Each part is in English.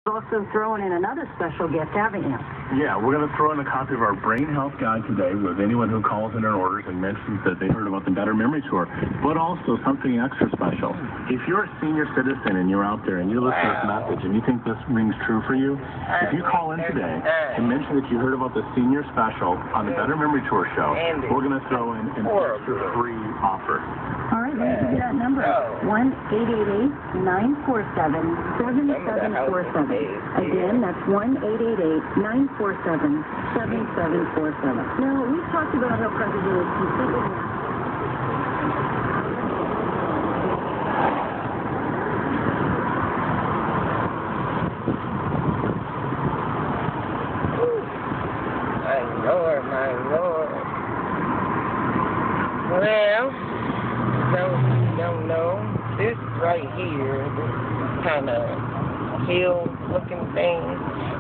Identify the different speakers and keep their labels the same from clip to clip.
Speaker 1: Also throwing in another special gift, haven't you?
Speaker 2: Yeah, we're going to throw in a copy of our Brain Health Guide today with anyone who calls in and orders and mentions that they heard about the Better Memory Tour, but also something extra special. If you're a senior citizen and you're out there and you listen to this message and you think this rings true for you, if you call in today and mention that you heard about the senior special on the Better Memory Tour show, we're going to throw in an extra free offer.
Speaker 1: All right, let's give you that number. 1-888-947-7747. Again, that's 1-888-947-7747. Now, we've talked about how President is completely...
Speaker 3: My Lord. Well, don't know. This right here, this kind of hill-looking thing,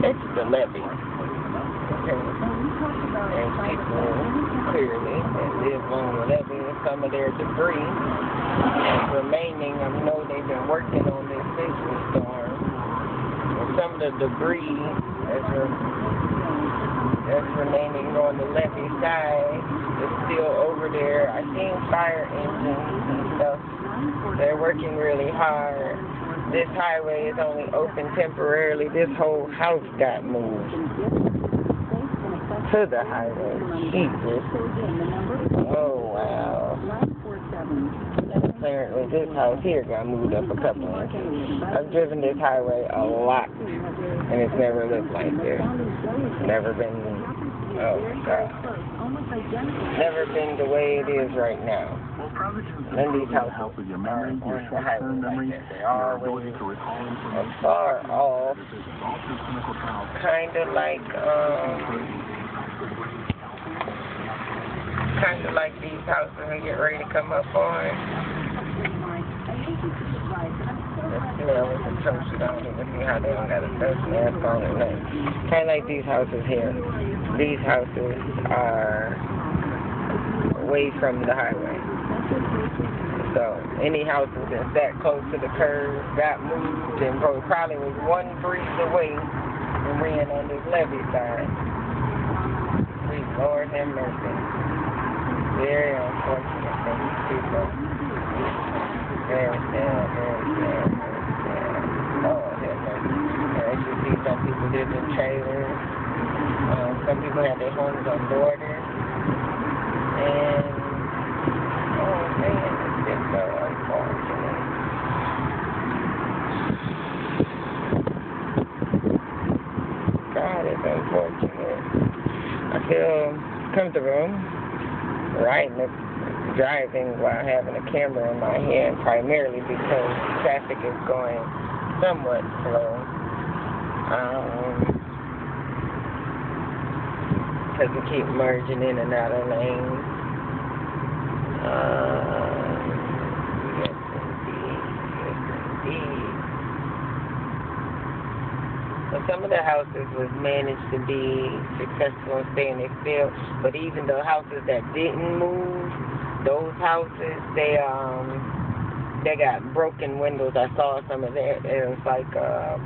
Speaker 3: it's the levee. Okay. And people, clearly, that live on the levee with some of their debris remaining. I know they've been working on this visual storm. And some of the debris that's remaining on the levee side is still over there. I seen fire engines and stuff. They're working really hard. This highway is only open temporarily. This whole house got moved to the highway. Jesus. Oh, wow. Apparently this house here got moved up a couple inches. I've driven this highway a lot, and it's never looked like this. Never been, oh my God. Never been the way it is right now. And these houses help with your memory, your short-term memory, your ability to recall information. Far off, kind of like these houses we get ready to come up on. You know, with the church, you don't even see how they don't got a church mask on it. Kind of like these houses here. These houses are away from the highway. So any houses that's that close to the curb got moved and probably was one breeze away and ran on this levee side. Please, Lord have mercy. Very unfortunate for these people. Very sad, very sad, very sad. Lord have mercy. As you see, some people live in trailers. Some people have their homes on borders. And, oh man, it's just so unfortunate. God, it's unfortunate. I feel comfortable driving while having a camera in my hand, primarily because traffic is going somewhat slow. Because we keep merging in and out of lanes. Yes, indeed. So some of the houses was managed to be successful in staying in still, but even the houses that didn't move, those houses, they got broken windows. I saw some of that. It was like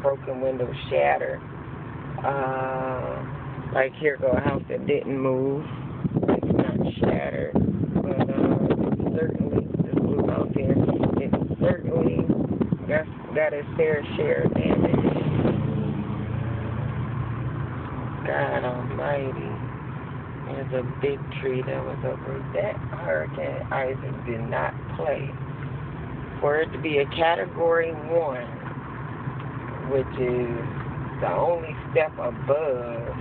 Speaker 3: broken windows shatter. Like here go a house that didn't move. It's not shattered, but certainly this blue house here, it certainly got its fair share of damage. God Almighty. There's a big tree that was over that Hurricane Isaac did not play. For it to be a Category 1, which is the only step above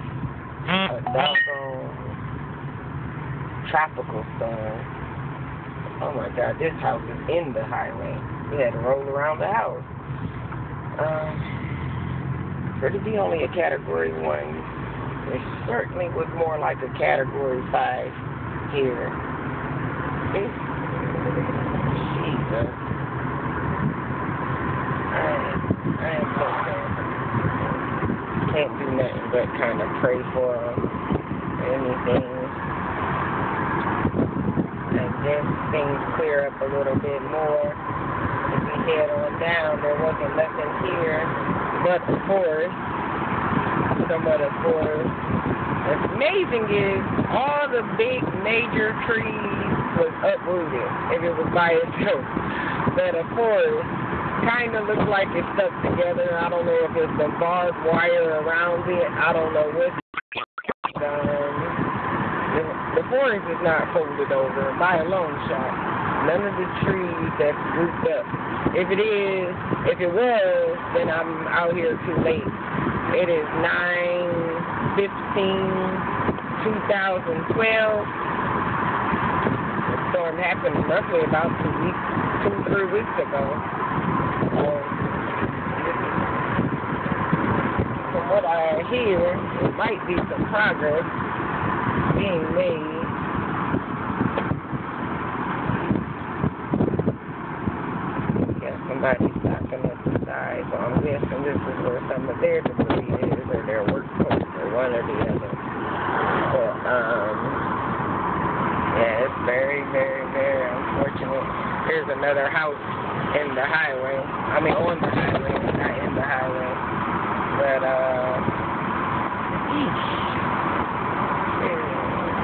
Speaker 3: a doggone tropical storm. Oh my God, this house is in the highway. We had to roll around the house. For it to be only a Category 1, it certainly was more like a Category 5 here. Jesus. I am so sad. Can't do nothing but kind of pray for anything. And then things clear up a little bit more. If we head on down, there wasn't nothing here but a forest, somewhat a forest. What's amazing is all the big major trees was uprooted if it was by itself. But a forest kind of looks like it's stuck together. I don't know if it's the barbed wire around it. I don't know what's the forest is not folded over by a long shot. None of the trees that's grouped up. If it is, if it was, then I'm out here too late. It is 9/15/2012. The storm happened roughly about 2-3 weeks ago. From what I hear, it might be some progress being made. Somebody stopping at the side, so I'm guessing this is where some of their debris is, or their work post, or one or the other. But, yeah, it's very, very, very unfortunate. There's another house in the highway. I mean, on the highway, not in the highway. But,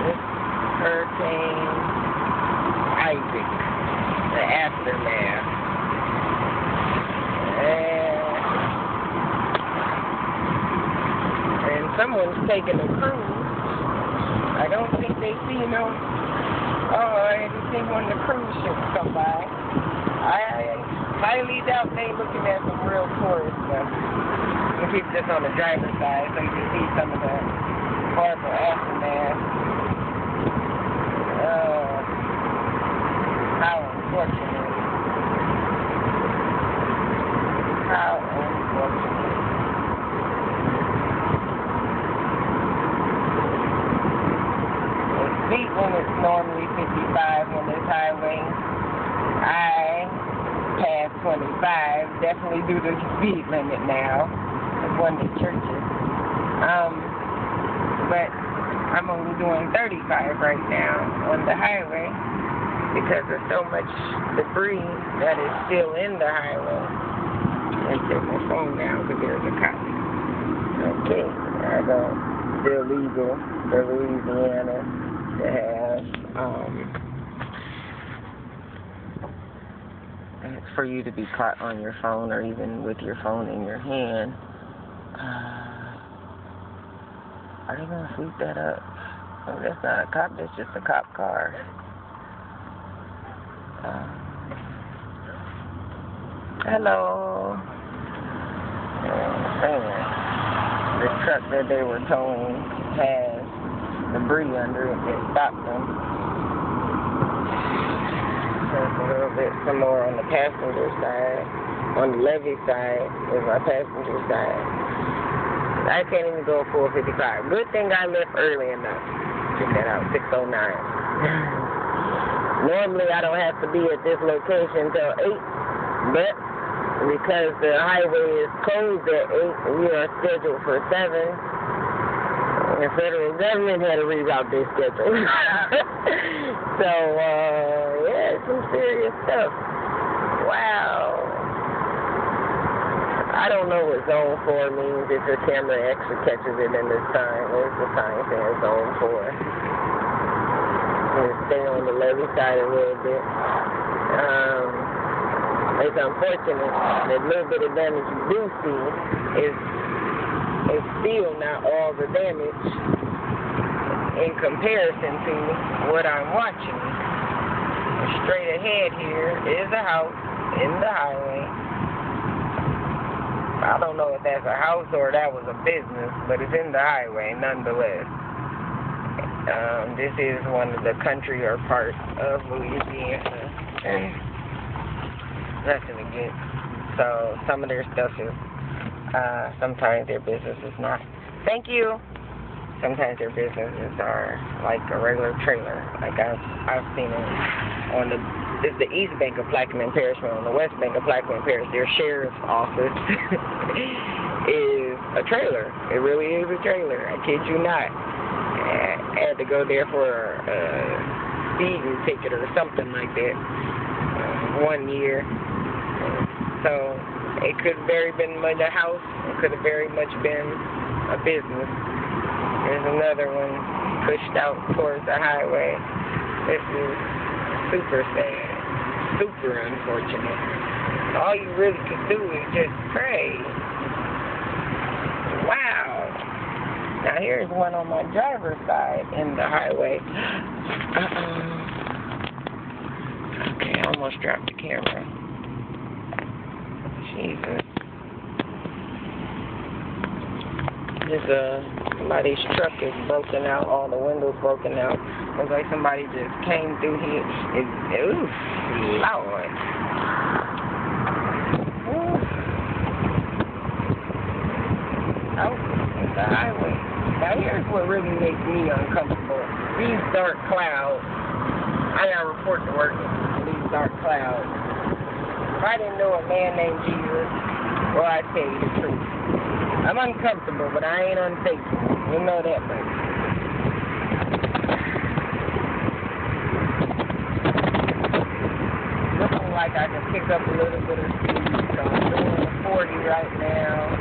Speaker 3: this Hurricane Isaac, the aftermath. And someone's taking a cruise. I don't think they see anything when the cruise ships come by. I highly doubt they looking at some real tourist stuff. We'll keep this on the driver's side so you can see some of the horrible aftermath. How unfortunate. How unfortunate. The speed limit's normally 55 on this highway. I passed 25, definitely do the speed limit now. It's one of the churches. But I'm only doing 35 right now on the highway because there's so much debris that is still in the highway. And take my phone down because there's a cop. Okay, I go. Still legal for Louisiana to have, and it's for you to be caught on your phone or even with your phone in your hand. Are they going to sweep that up? Oh, that's not a cop, that's just a cop car. Hello. The truck that they were towing has debris under it that stopped them. There's a little bit some more on the passenger side. On the levee side is my passenger side. I can't even go full 55. Good thing I left early enough. Check that out, 6:09. Normally I don't have to be at this location until 8, but because the highway is closed at 8, we are scheduled for 7. The federal government had to reroute their schedule. So, yeah, it's some serious stuff. Wow. I don't know what zone 4 means if your camera actually catches it in this time. There's the sign saying zone 4. And stay on the levee side a little bit. It's unfortunate. The little bit of damage you do see is still not all the damage in comparison to what I'm watching. Straight ahead here is a house in the highway. I don't know if that's a house or that was a business, but it's in the highway nonetheless. This is one of the country or parts of Louisiana. And nothing against. So some of their stuff is, sometimes their business is not. Thank you. Sometimes their businesses are like a regular trailer. Like I've seen it on it's the east bank of Plaquemine Parish, but on the west bank of Plaquemine Parish, their sheriff's office is a trailer. It really is a trailer. I kid you not. I had to go there for a speeding ticket or something like that 1 year. So It could have very been a house. It could have very much been a business. There's another one pushed out towards the highway. This is super sad. Super unfortunate. All you really could do is just pray. Wow. Now here's one on my driver's side in the highway. Okay, I almost dropped the camera. Jesus. Somebody's truck is broken out, all the windows broken out. Looks like somebody just came through here. Oof, Lord. Oof. Out the highway. Now here's what really makes me uncomfortable. These dark clouds. I gotta report to work. These dark clouds. If I didn't know a man named Jesus, well, I'd tell you the truth. I'm uncomfortable, but I ain't unfaithful. You know that, baby. Looking like I can pick up a little bit of speed, so I'm doing 40 right now.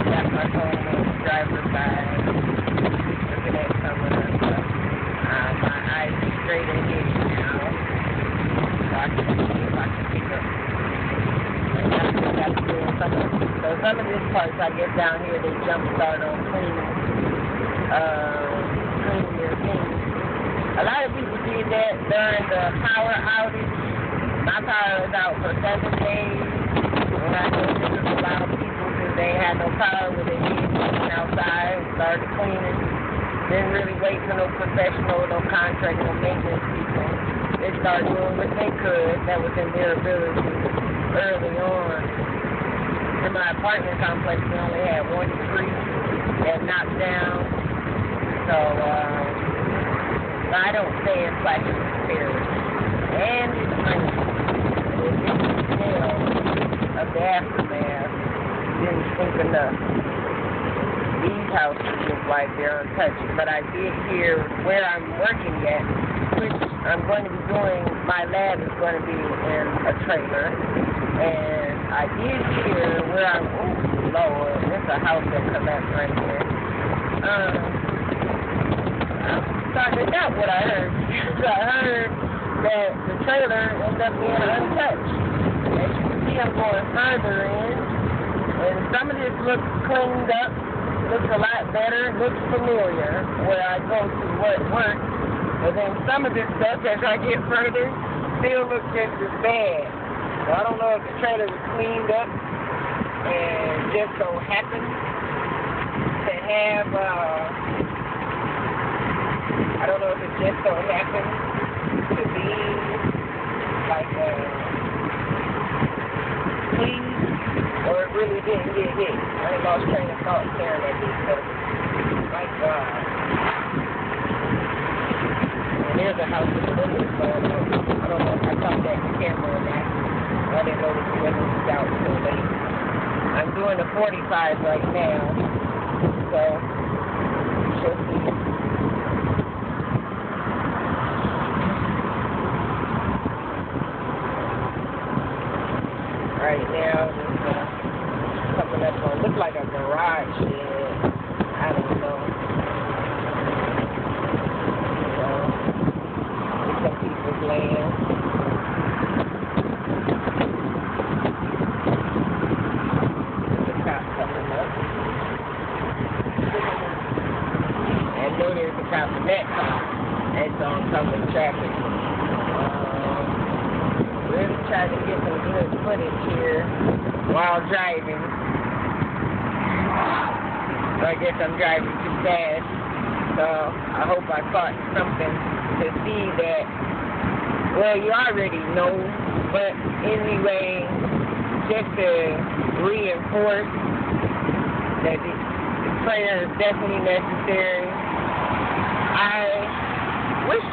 Speaker 3: Got my phone on the driver's side. Looking at some of the stuff. My eyes are straight ahead now. So I can see if I can pick up. So some of these parts, I guess down here, they jump start on cleaning your things. A lot of people did that during the power outage. My power was out for 7 days. When I noticed there was a lot of people because they had no power when they did clean outside and started cleaning. Didn't really wait for no professional, no contract, no maintenance people. They started doing what they could that was in their ability early on. In my apartment complex, we only had 1 tree that knocked down. So, I don't stay in flashing spirits. And it's money. It's the smell of the aftermath. Didn't think enough. These houses look like they're untouched. But I did hear where I'm working at, which I'm going to be doing, my lab is going to be in a trailer. And I did hear where I'm, oh Lord, there's a house that collapsed right here. I'm starting to doubt what I heard. I heard that the trailer ended up being untouched. As you can see, I'm going further in. And some of this looks cleaned up, looks a lot better, looks familiar where I go to work. But then some of this stuff, as I get further, still looks just as bad. So I don't know if the trailer was cleaned up and just so happened to have, I don't know if it just so happened to be like clean or it really didn't get hit. I lost train of thought staring at this stuff. My God. And there's a house with the windows blown up. I don't know if I caught that camera or not. I didn't know the windows was out so late. I'm doing a 45 right now, so she'll see. Right now, there's coming up on, looks like a garage shed. I don't know. So, some people's land. From that car, that's oncoming traffic. Really trying to get some good footage here while driving. So I guess I'm driving too fast. So I hope I caught something to see that, well, you already know, but anyway, just to reinforce that the prayer is definitely necessary. I wish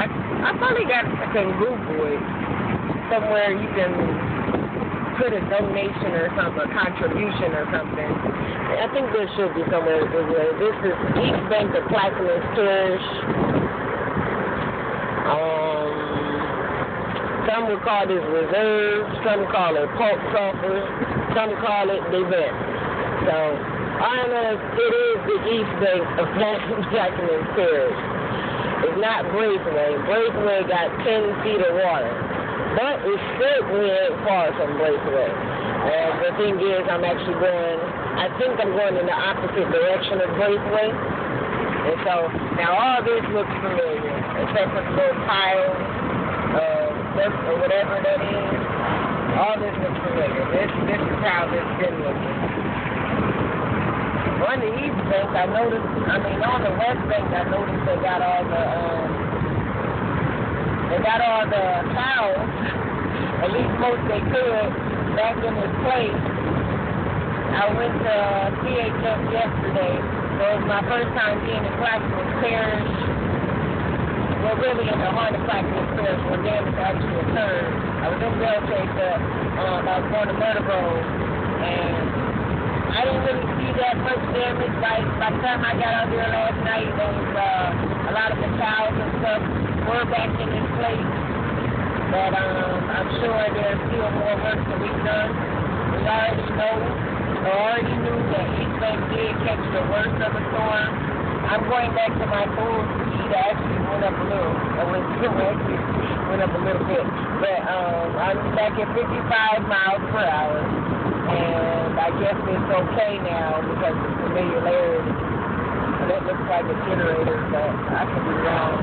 Speaker 3: I probably can Google it somewhere. You can put a donation or something, a contribution or something. I think there should be somewhere. This is East Bank of Clackamas Parish. Some would call this reserve, some call it pulp sulfur, some call it event. So, honest, it is the east bank of Jackson Parish. It's not Braithwaite. Braithwaite got 10 feet of water. But it certainly ain't far from Braithwaite. And the thing is, I'm actually I think I'm going in the opposite direction of Braithwaite. And so, now all this looks familiar, except for the little pile or whatever that is. All this looks familiar. This is how this been looking. On the east bank, on the west bank, I noticed they got all the cows, at least most they could, back in this place. I went to CHS yesterday, so it was my first time being in Clackamas Parish. Well, really in the heart of Clackamas Parish where damage actually occurred. I was in Belchester, I was going to Murder Road, and I didn't really see that much damage. By the time I got out there last night, there was a lot of the cows and stuff were back in this place. But I'm sure there's still more work to be done. We already knew that East Bank did catch the worst of the storm. I'm going back to my full speed. I actually went up a little. Went up a little bit. But I'm back at 55 miles per hour. And I guess it's okay now because of familiarity. That looks like a generator, but I could be wrong.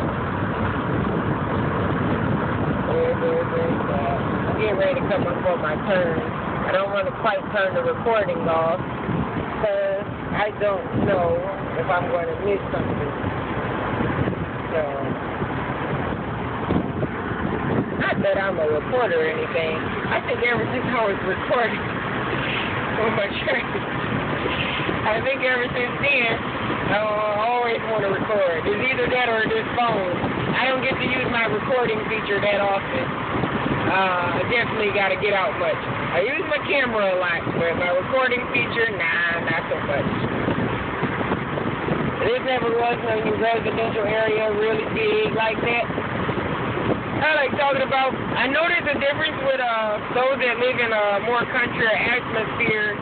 Speaker 3: I'm getting ready to come up for my turn. I don't want to quite turn the recording off because I don't know if I'm going to miss something. So, not that I'm a reporter or anything. I think ever since I was recording on my train, I think ever since then, I always want to record. It's either that or this phone. I don't get to use my recording feature that often. I definitely got to get out much. I use my camera a lot, but my recording feature, nah, not so much. This never was in your residential area really big like that. I like talking about, I noticed a difference with those that live in a more country atmosphere.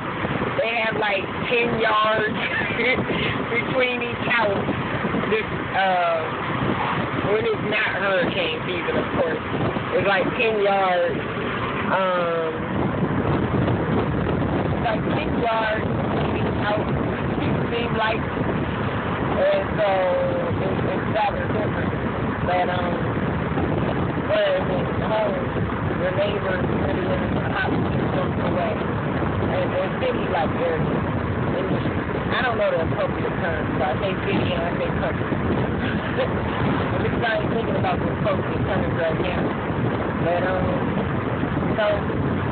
Speaker 3: They have like 10 yards between each house. When it's not hurricane season, of course. It's like 10 yards. Like 10 yards between each house. It seems like. And so it's that different. But whereas in home, your neighbors really live in the house 2 blocks away. And city like area. I don't know the appropriate term, so I say city and I say country. I'm just not thinking about the appropriate terms right now. But, so,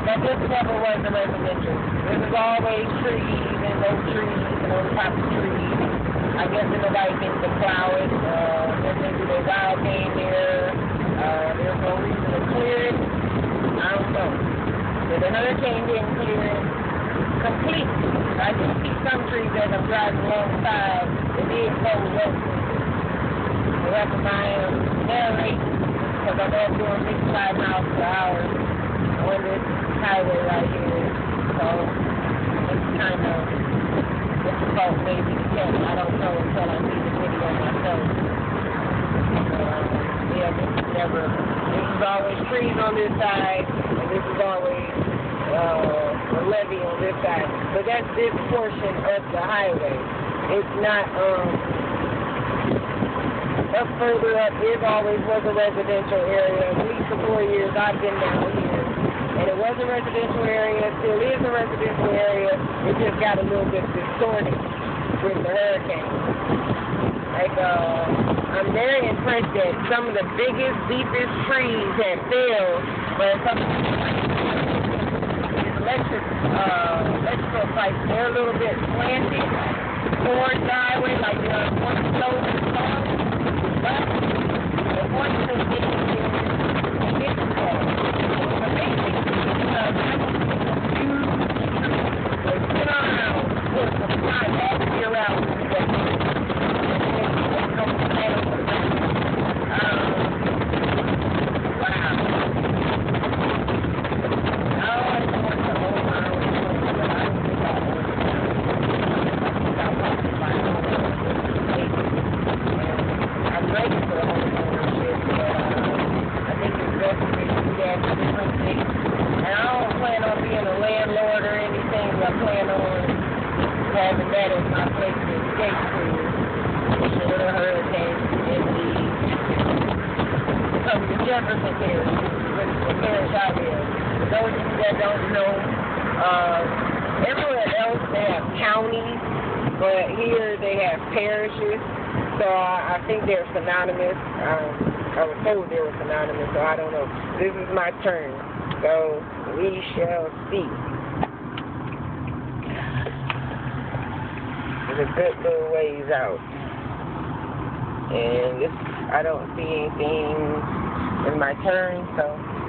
Speaker 3: that just never was a residential. There was always trees and no trees and on top of trees. I guess if nobody thinks to plow it, then maybe there's wild game there. There's no reason to clear it. I don't know. But the hurricane didn't clear it completely. I do see some trees as I'm driving alongside. It did hold up. I have to narrate because I'm up doing 65 miles per hour on this highway right here. So it's kind of difficult maybe to catch. I don't know until I see the video myself. Yeah, this is always trees on this side, and this is always a levee on this side. But that's this portion of the highway. It's not, up further up, it always was a residential area. At least the 4 years I've been down here. And it was a residential area, still is a residential area. It just got a little bit distorted with the hurricane. Like, I'm very impressed that some of the biggest, deepest trees have failed, but some of the electrical sites, they're a little bit slanted towards the highway, like they're one slow and slow. But the point of this is it's amazing because I it's been around for some time last year out. Wow. having that as my place to escape to. Short of hurricanes in the Jefferson area, which is the parish I live. For those of you that don't know, everywhere else they have counties, but here they have parishes. So I think they're synonymous. I was told they were synonymous, so I don't know. This is my turn, so we shall see. It's a good little ways out. And I don't see anything in my turn, so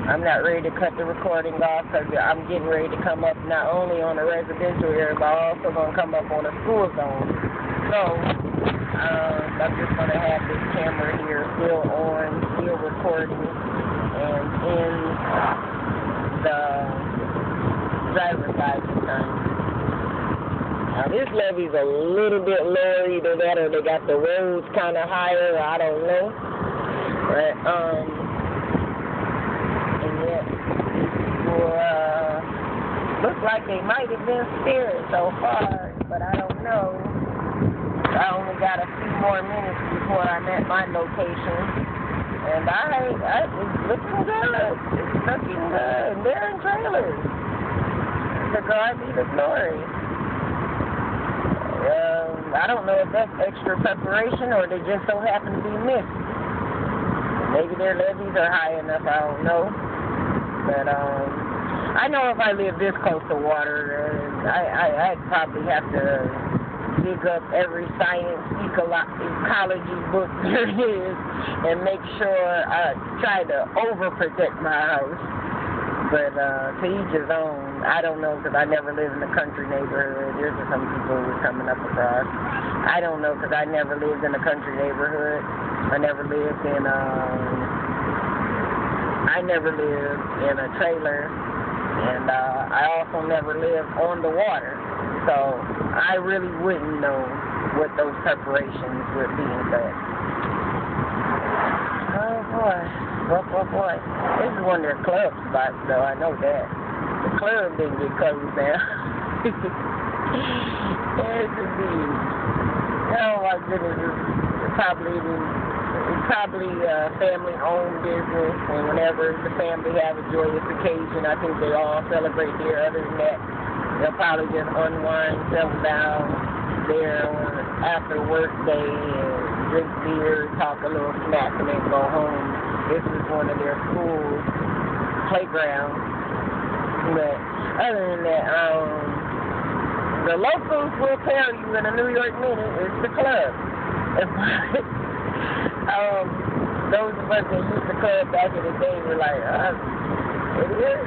Speaker 3: I'm not ready to cut the recording off because I'm getting ready to come up not only on a residential area, but I'm also going to come up on a school zone. So I'm just going to have this camera here still on, still recording, and in the driver's side this time. Now this levee's a little bit lower, either that or they got the roads kind of higher, I don't know. But, and yet, looks like they might have been spared so far, but I don't know. I only got a few more minutes before I'm at my location. And it's looking good. It's looking good. They're in trailers. To God be the glory. I don't know if that's extra preparation or they just so happen to be missed. Maybe their levees are high enough, I don't know. But I know if I live this close to water, I'd probably have to dig up every science ecology book there is and make sure I try to overprotect my house. But to each his own. I don't know because I never lived in a country neighborhood. There's some people who are coming up across. I don't know because I never lived in a country neighborhood. I never lived in a trailer. And I also never lived on the water. So I really wouldn't know what those preparations would be. But oh boy. Boy. This is one of their club spots, though. I know that. The club didn't get closed down. There's the view. Oh my goodness, it's probably a family-owned business, and whenever the family have a joyous occasion, I think they all celebrate there. Other than that, they'll probably just unwind, settle down there after work day and drink beer, talk a little smack, and then go home. This is one of their school playgrounds. But other than that, the locals will tell you in a New York minute, it's the club. Those of us that used the club back in the day were like, it is.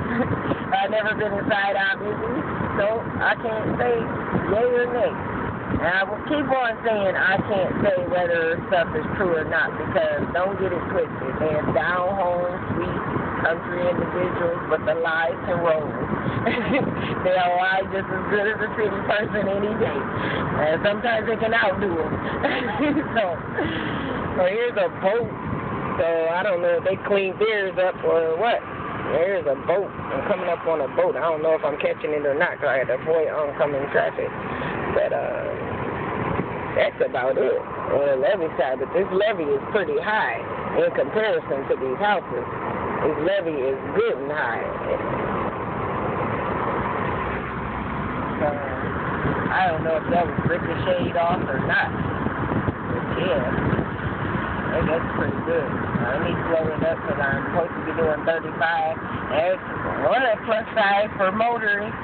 Speaker 3: I've never been inside, obviously, so I can't say yay or nay. And I will keep on saying I can't say whether stuff is true or not because don't get it twisted. They're down-home, sweet, country individuals, but the lies can roll. They'll lie just as good as a city person any day. And sometimes they can outdo them. So here's a boat. So I don't know if they clean theirs up or what. There's a boat. I'm coming up on a boat. I don't know if I'm catching it or not because I had to avoid oncoming traffic. But that's about it on the levee side. But this levee is pretty high in comparison to these houses. This levee is good and high. I don't know if that was ricocheted off or not. But yeah, I think that's pretty good. Let me slow it up because I'm supposed to be doing 35. That's one of the plus sides for motorists.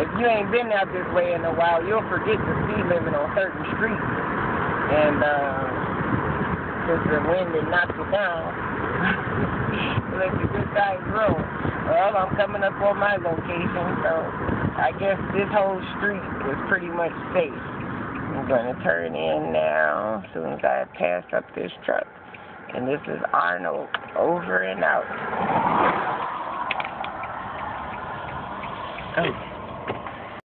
Speaker 3: If you ain't been out this way in a while, you'll forget the speed limit on certain streets. And since the wind had knocked it down, it lets the good side grow. Well, I'm coming up on my location, so I guess this whole street is pretty much safe. I'm going to turn in now as soon as I pass up this truck. And this is Arnold, over and out. Oh.